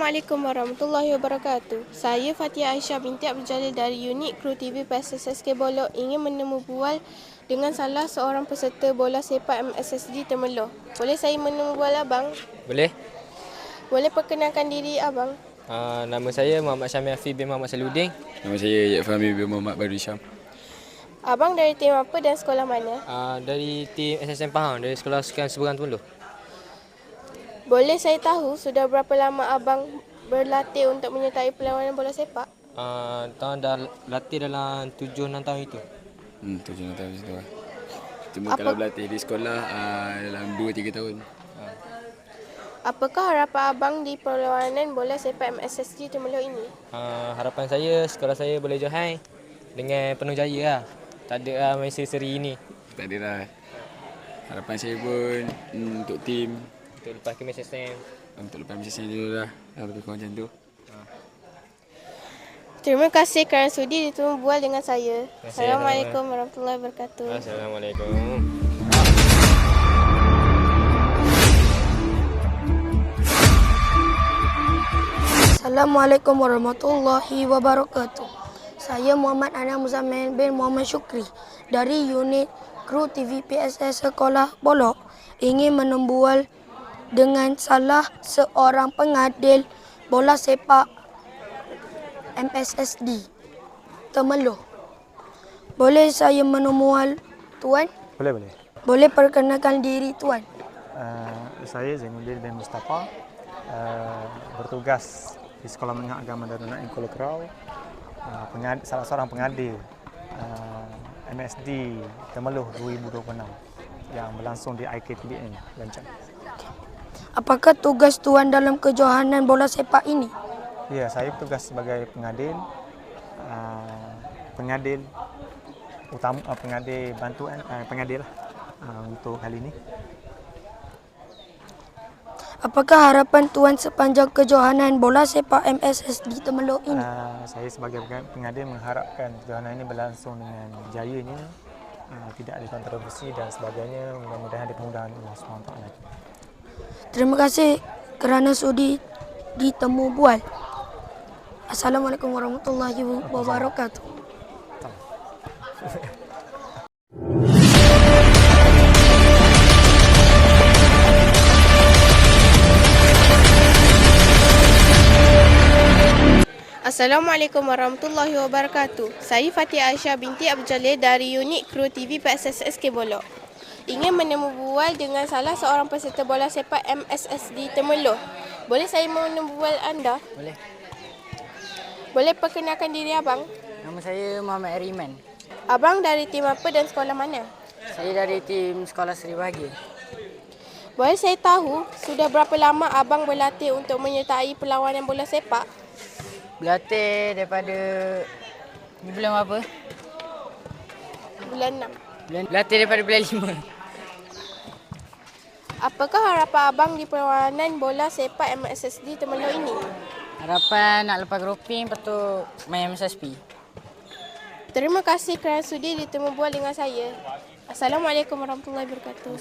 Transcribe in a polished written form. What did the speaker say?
Assalamualaikum warahmatullahi wabarakatuh. Saya Fatia Aisyah binti Abdul Jalil dari unit Kru TV PSSSK Bolok ingin menemu bual dengan salah seorang peserta bola sepak MSSD Temerloh. Boleh saya menemu bual abang? Boleh. Boleh perkenalkan diri abang? Nama saya Muhammad Syamil Afiq bin Muhammad Saludin. Nama saya Yek Fahmi bin Muhammad Badri Syam. Abang dari tim apa dan sekolah mana? Dari tim SSM Pahang, dari Sekolah Sukan Seberang Temerloh. Boleh saya tahu sudah berapa lama abang berlatih untuk menyertai perlawanan bola sepak? Tahun dah latih dalam 7-6 tahun itu. 7 tahun situ lah. Cuma kalau berlatih di sekolah dalam 2-3 tahun. Apakah harapan abang di perlawanan bola sepak MSSD Temerloh ini? Harapan saya sekolah saya boleh Johai dengan penuh jaya lah. Tak ada lah main seri ini. Tak ada lah. Harapan saya pun untuk tim. Untuk lepas ke SSM. Untuk lepas macam dulu lah. Lebih kurang macam tu. Terima kasih kerana sudi ditemu bual dengan saya. Assalamualaikum warahmatullahi wabarakatuh. Assalamualaikum. Assalamualaikum warahmatullahi wabarakatuh. Saya Muhammad Anam Muzammil bin Muhammad Syukri dari unit Kru TV PSS Sekolah Bolok ingin menembual dengan salah seorang pengadil bola sepak MSSD Temerloh. Boleh saya menembual tuan? Boleh. Boleh perkenalkan diri tuan? Saya Zainuddin bin Mustafa, bertugas di Sekolah Menengah Agama Darul Naim Kuala Kerau, salah seorang pengadil MSD Temerloh 2026 yang berlangsung di IKTBN Lanchang. Apakah tugas tuan dalam kejohanan bola sepak ini? Ya, saya bertugas sebagai pengadil utama, pengadil bantuan, pengadil lah untuk kali ini. Apakah harapan tuan sepanjang kejohanan bola sepak MSSD Temerloh ini? Saya sebagai pengadil mengharapkan kejohanan ini berlangsung dengan jayanya, tidak ada kontroversi dan sebagainya. Mudah-mudahan ada kemudahan Allah SWT. Terima kasih kerana sudi ditemu bual. Assalamualaikum warahmatullahi wabarakatuh. Assalamualaikum warahmatullahi wabarakatuh. Saya Fatia Aisyah binti Abdul Jalil dari unit Kru TV PSSSK Bolok ingin menemu bual dengan salah seorang peserta bola sepak MSSD Temerloh. Boleh saya menemu bual anda? Boleh. Boleh perkenalkan diri abang? Nama saya Muhammad Ariman. Abang dari tim apa dan sekolah mana? Saya dari tim Sekolah Seri Bahagia. Boleh saya tahu sudah berapa lama abang berlatih untuk menyertai perlawanan bola sepak? Berlatih daripada ni bulan apa? Bulan 6. Berlatih daripada bulan 5. Apakah harapan abang di perlawanan bola sepak MSSD Temerloh ini? Harapan nak lepas grouping, lepas tu main MSSP. Terima kasih kerana sudi ditemu bual dengan saya. Assalamualaikum warahmatullahi wabarakatuh.